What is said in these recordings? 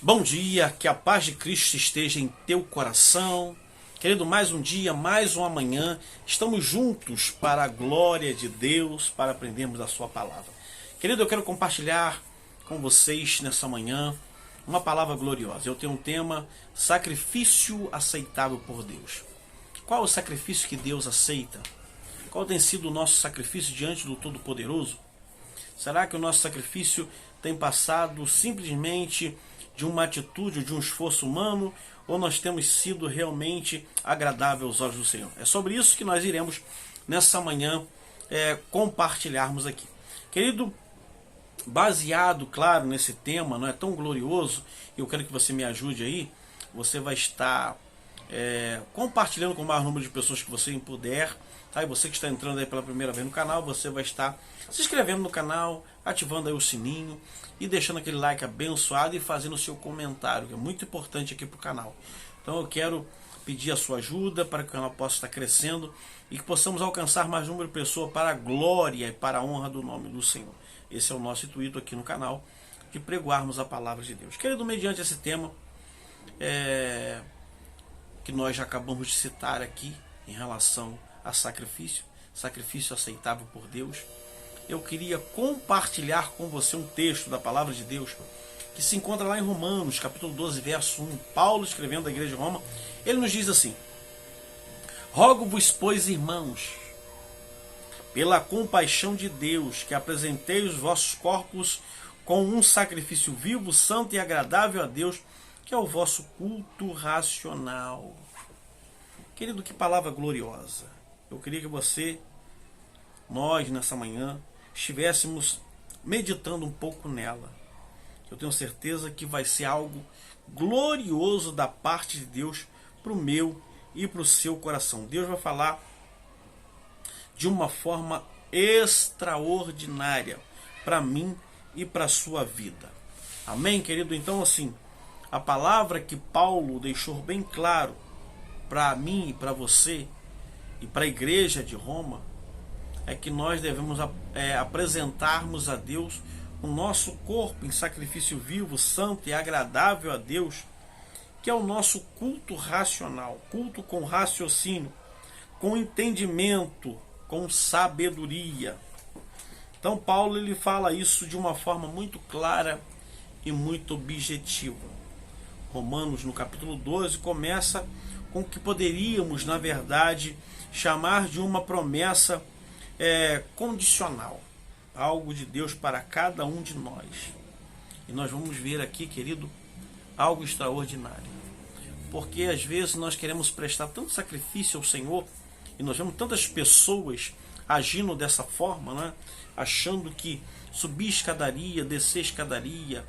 Bom dia, que a paz de Cristo esteja em teu coração. Querido, mais um dia, mais uma manhã, estamos juntos para a glória de Deus, para aprendermos a sua palavra. Querido, eu quero compartilhar com vocês nessa manhã uma palavra gloriosa. Eu tenho um tema, sacrifício aceitável por Deus. Qual é o sacrifício que Deus aceita? Qual tem sido o nosso sacrifício diante do Todo-Poderoso? Será que o nosso sacrifício tem passado simplesmente de uma atitude, de um esforço humano, ou nós temos sido realmente agradável aos olhos do Senhor? É sobre isso que nós iremos nessa manhã compartilharmos aqui. Querido, baseado, claro, nesse tema, não é tão glorioso, eu quero que você me ajude aí, você vai estar compartilhando com o maior número de pessoas que você puder, tá? E você que está entrando aí pela primeira vez no canal, você vai estar se inscrevendo no canal, ativando aí o sininho e deixando aquele like abençoado e fazendo o seu comentário, que é muito importante aqui para o canal. Então eu quero pedir a sua ajuda para que o canal possa estar crescendo e que possamos alcançar mais número de pessoas para a glória e para a honra do nome do Senhor. Esse é o nosso intuito aqui no canal, de pregoarmos a palavra de Deus. Querido, mediante esse tema que nós já acabamos de citar aqui em relação a sacrifício aceitável por Deus, eu queria compartilhar com você um texto da palavra de Deus que se encontra lá em Romanos, capítulo 12, verso 1. Paulo, escrevendo à igreja de Roma, ele nos diz assim: rogo-vos, pois, irmãos, pela compaixão de Deus, que apresenteis os vossos corpos com um sacrifício vivo, santo e agradável a Deus, que é o vosso culto racional. Querido, que palavra gloriosa. Eu queria que nós nessa manhã, estivéssemos meditando um pouco nela. Eu tenho certeza que vai ser algo glorioso da parte de Deus para o meu e para o seu coração. Deus vai falar de uma forma extraordinária para mim e para a sua vida. Amém, querido? Então, assim, a palavra que Paulo deixou bem claro para mim e para você e para a igreja de Roma é que nós devemos apresentarmos a Deus o nosso corpo em sacrifício vivo, santo e agradável a Deus, que é o nosso culto racional, culto com raciocínio, com entendimento, com sabedoria. Então Paulo ele fala isso de uma forma muito clara e muito objetiva. Romanos, no capítulo 12, começa com o que poderíamos, na verdade, chamar de uma promessa condicional, algo de Deus para cada um de nós. E nós vamos ver aqui, querido, algo extraordinário, porque às vezes nós queremos prestar tanto sacrifício ao Senhor e nós vemos tantas pessoas agindo dessa forma, né? Achando que subir escadaria, descer escadaria,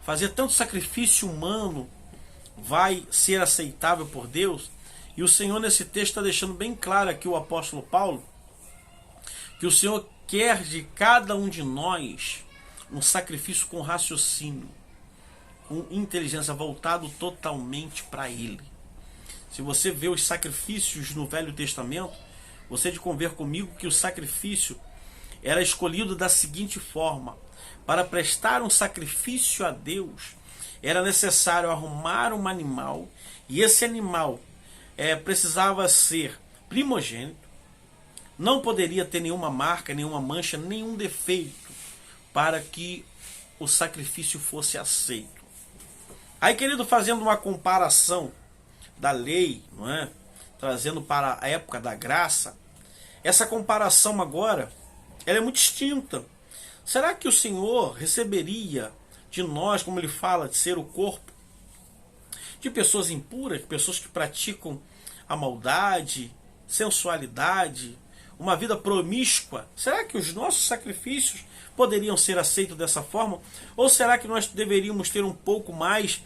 fazer tanto sacrifício humano vai ser aceitável por Deus. E o Senhor nesse texto está deixando bem claro aqui, o apóstolo Paulo, que o Senhor quer de cada um de nós um sacrifício com raciocínio, com inteligência, voltado totalmente para Ele. Se você vê os sacrifícios no Velho Testamento, você de conver comigo que o sacrifício era escolhido da seguinte forma: para prestar um sacrifício a Deus, era necessário arrumar um animal, e esse animal precisava ser primogênito, não poderia ter nenhuma marca, nenhuma mancha, nenhum defeito, para que o sacrifício fosse aceito. Aí, querido, fazendo uma comparação da lei, não é? Trazendo para a época da graça, essa comparação agora ela é muito distinta. Será que o Senhor receberia de nós, como ele fala, de ser o corpo de pessoas impuras, pessoas que praticam a maldade, sensualidade, uma vida promíscua? Será que os nossos sacrifícios poderiam ser aceitos dessa forma? Ou será que nós deveríamos ter um pouco mais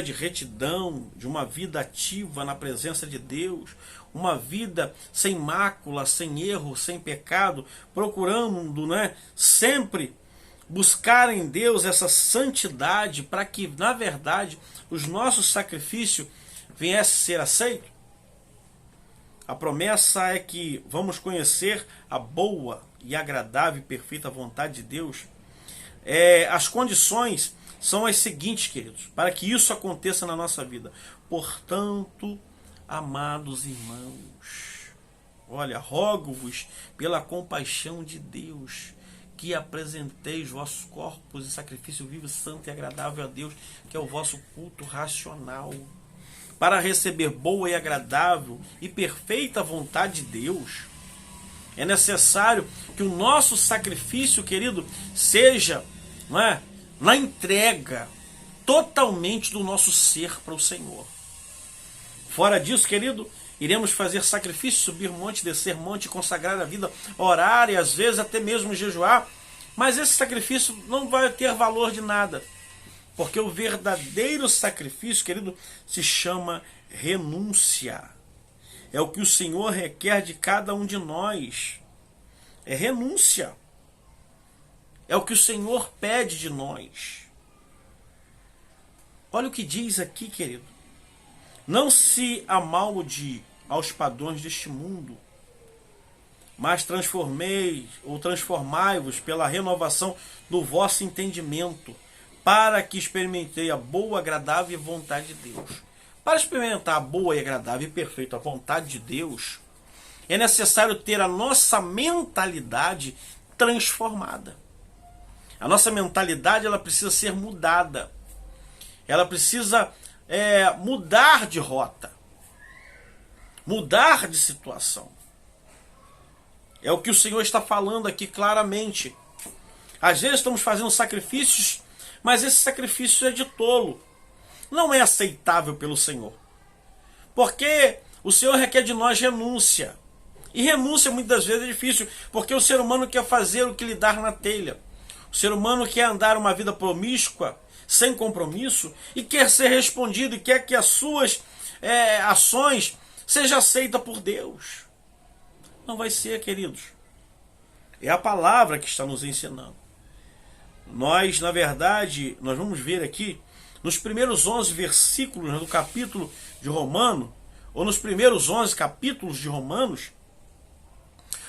de retidão, de uma vida ativa na presença de Deus, uma vida sem mácula, sem erro, sem pecado, procurando sempre buscar em Deus essa santidade para que, na verdade, os nossos sacrifícios viessem a ser aceitos? A promessa é que vamos conhecer a boa e agradável e perfeita vontade de Deus. As condições são as seguintes, queridos, para que isso aconteça na nossa vida. Portanto, amados irmãos, olha, rogo-vos pela compaixão de Deus, que apresenteis vossos corpos em sacrifício vivo, santo e agradável a Deus, que é o vosso culto racional, para receber boa e agradável e perfeita vontade de Deus. É necessário que o nosso sacrifício, querido, seja, não é, na entrega totalmente do nosso ser para o Senhor. Fora disso, querido, iremos fazer sacrifício, subir monte, descer monte, consagrar a vida, orar e às vezes até mesmo jejuar, mas esse sacrifício não vai ter valor de nada, porque o verdadeiro sacrifício, querido, se chama renúncia. É o que o Senhor requer de cada um de nós. É renúncia. É o que o Senhor pede de nós. Olha o que diz aqui, querido. Não se amolde aos padrões deste mundo, mas transformai-vos pela renovação do vosso entendimento, para que experimentei a boa, agradável vontade de Deus. Para experimentar a boa e agradável e perfeita vontade de Deus, é necessário ter a nossa mentalidade transformada. A nossa mentalidade, ela precisa ser mudada. Ela precisa mudar de rota, mudar de situação. É o que o Senhor está falando aqui claramente. Às vezes estamos fazendo sacrifícios, mas esse sacrifício é de tolo. Não é aceitável pelo Senhor. Porque o Senhor requer de nós renúncia. E renúncia muitas vezes é difícil, porque o ser humano quer fazer o que lhe dar na telha. O ser humano quer andar uma vida promíscua, sem compromisso, e quer ser respondido, e quer que as suas ações sejam aceitas por Deus. Não vai ser, queridos. É a palavra que está nos ensinando. Nós, na verdade, nós vamos ver aqui, nos primeiros 11 versículos do capítulo de Romanos, ou nos primeiros 11 capítulos de Romanos,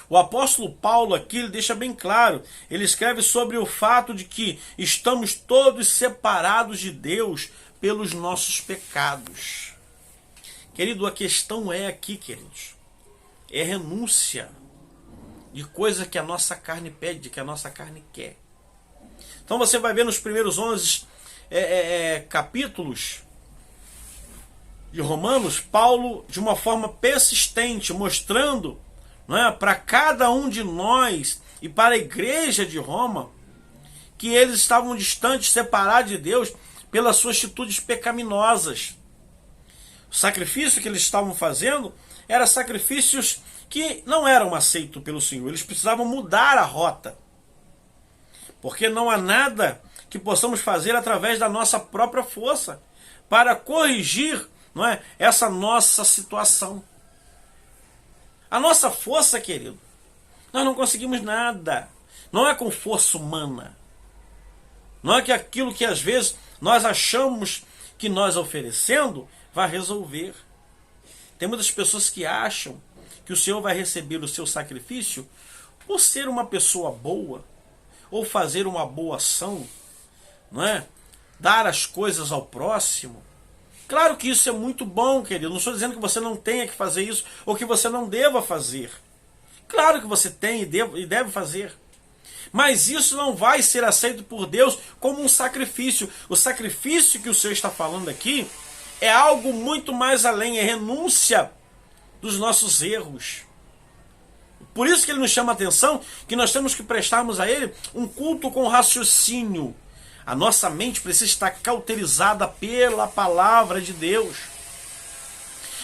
o apóstolo Paulo aqui ele deixa bem claro, ele escreve sobre o fato de que estamos todos separados de Deus pelos nossos pecados. Querido, a questão é aqui, queridos, é renúncia de coisa que a nossa carne pede, que a nossa carne quer. Então você vai ver nos primeiros 11 capítulos de Romanos, Paulo, de uma forma persistente, mostrando, não é, para cada um de nós e para a igreja de Roma, que eles estavam distantes, separados de Deus pelas suas atitudes pecaminosas. O sacrifício que eles estavam fazendo eram sacrifícios que não eram aceitos pelo Senhor. Eles precisavam mudar a rota. Porque não há nada que possamos fazer através da nossa própria força para corrigir, não é, essa nossa situação. A nossa força, querido, nós não conseguimos nada. Não é com força humana. Não é que aquilo que às vezes nós achamos que nós oferecendo vai resolver. Tem muitas pessoas que acham que o Senhor vai receber o seu sacrifício por ser uma pessoa boa, ou fazer uma boa ação, não é? Dar as coisas ao próximo. Claro que isso é muito bom, querido. Não estou dizendo que você não tenha que fazer isso, ou que você não deva fazer. Claro que você tem e deve fazer. Mas isso não vai ser aceito por Deus como um sacrifício. O sacrifício que o Senhor está falando aqui é algo muito mais além, é renúncia dos nossos erros. Por isso que ele nos chama a atenção que nós temos que prestarmos a ele um culto com raciocínio. A nossa mente precisa estar cauterizada pela palavra de Deus.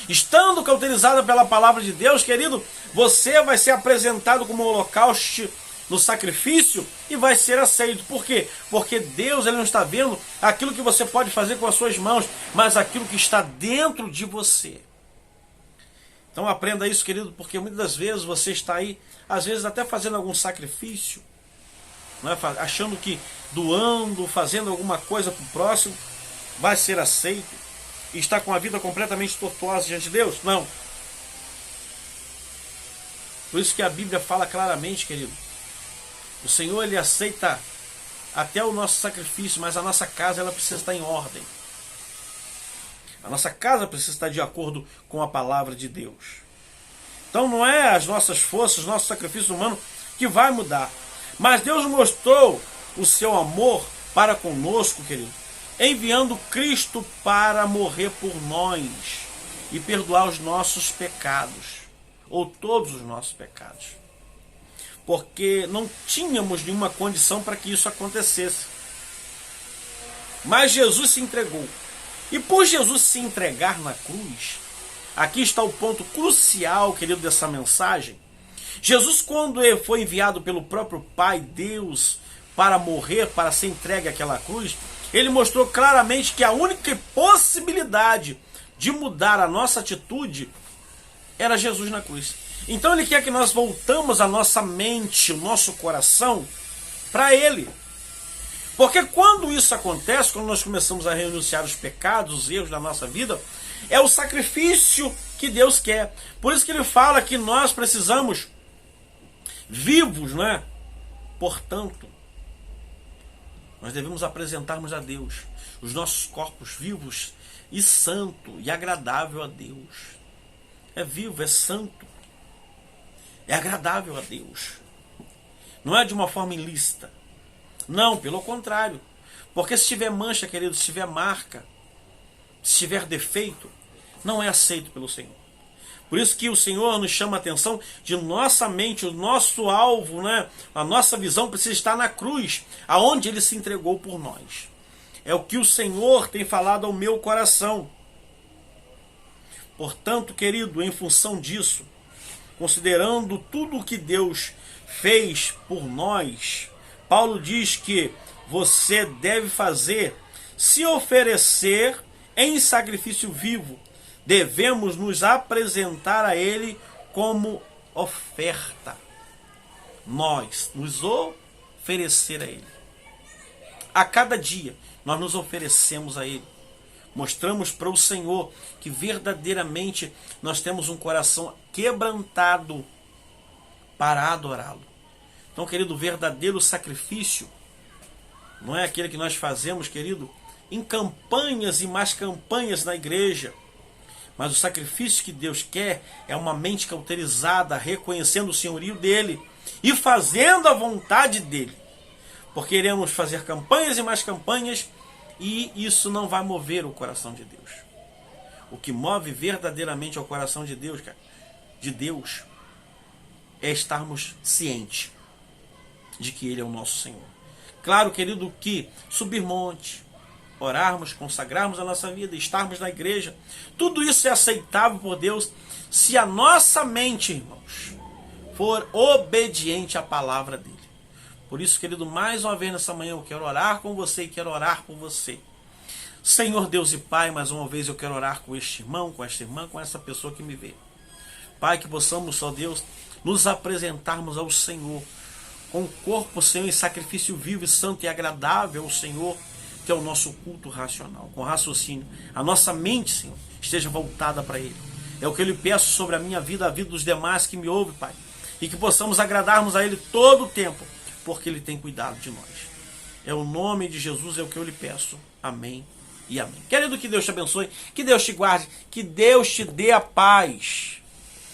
Estando cauterizada pela palavra de Deus, querido, você vai ser apresentado como holocausto no sacrifício e vai ser aceito. Por quê? Porque Deus ele não está vendo aquilo que você pode fazer com as suas mãos, mas aquilo que está dentro de você. Então aprenda isso, querido, porque muitas das vezes você está aí, às vezes até fazendo algum sacrifício, não é? Achando que doando, fazendo alguma coisa para o próximo, vai ser aceito e está com a vida completamente tortuosa diante de Deus? Não. Por isso que a Bíblia fala claramente, querido, o Senhor ele aceita até o nosso sacrifício, mas a nossa casa ela precisa estar em ordem. A nossa casa precisa estar de acordo com a palavra de Deus. Então não é as nossas forças, o nosso sacrifício humano que vai mudar. Mas Deus mostrou o seu amor para conosco, querido, enviando Cristo para morrer por nós e perdoar os nossos pecados, ou todos os nossos pecados. Porque não tínhamos nenhuma condição para que isso acontecesse. Mas Jesus se entregou. E por Jesus se entregar na cruz, aqui está o ponto crucial, querido, dessa mensagem. Jesus, quando ele foi enviado pelo próprio Pai, Deus, para morrer, para ser entregue àquela cruz, ele mostrou claramente que a única possibilidade de mudar a nossa atitude era Jesus na cruz. Então ele quer que nós voltamos a nossa mente, o nosso coração, para ele. Porque quando isso acontece, quando nós começamos a renunciar os pecados, os erros da nossa vida, é o sacrifício que Deus quer. Por isso que ele fala que nós precisamos vivos, né? Portanto, nós devemos apresentarmos a Deus os nossos corpos vivos e santo e agradável a Deus. É vivo, é santo, é agradável a Deus. Não é de uma forma ilícita. Não, pelo contrário. Porque se tiver mancha, querido, se tiver marca, se tiver defeito, não é aceito pelo Senhor. Por isso que o Senhor nos chama a atenção de nossa mente, o nosso alvo, né? A nossa visão precisa estar na cruz, aonde Ele se entregou por nós. É o que o Senhor tem falado ao meu coração. Portanto, querido, em função disso, considerando tudo o que Deus fez por nós, Paulo diz que você deve fazer, se oferecer em sacrifício vivo. Devemos nos apresentar a Ele como oferta. Nós nos oferecer a Ele. A cada dia nós nos oferecemos a Ele. Mostramos para o Senhor que verdadeiramente nós temos um coração quebrantado para adorá-lo. Então, querido, o verdadeiro sacrifício não é aquele que nós fazemos, querido, em campanhas e mais campanhas na igreja. Mas o sacrifício que Deus quer é uma mente cauterizada, reconhecendo o senhorio dele e fazendo a vontade dele. Porque iremos fazer campanhas e mais campanhas e isso não vai mover o coração de Deus. O que move verdadeiramente ao coração de Deus, cara, é estarmos cientes de que Ele é o nosso Senhor. Claro, querido, que subir monte, orarmos, consagrarmos a nossa vida, estarmos na igreja, tudo isso é aceitável por Deus se a nossa mente, irmãos, for obediente à palavra dele. Por isso, querido, mais uma vez nessa manhã eu quero orar com você e quero orar por você. Senhor Deus e Pai, mais uma vez eu quero orar com este irmão, com esta irmã, com essa pessoa que me vê. Pai, que possamos, ó Deus, nos apresentarmos ao Senhor com o corpo, Senhor, em sacrifício vivo e santo e agradável ao Senhor, que é o nosso culto racional, com raciocínio. A nossa mente, Senhor, esteja voltada para Ele. É o que eu lhe peço sobre a minha vida, a vida dos demais que me ouvem, Pai. E que possamos agradarmos a Ele todo o tempo, porque Ele tem cuidado de nós. É o nome de Jesus, é o que eu lhe peço. Amém e amém. Querido, que Deus te abençoe, que Deus te guarde, que Deus te dê a paz.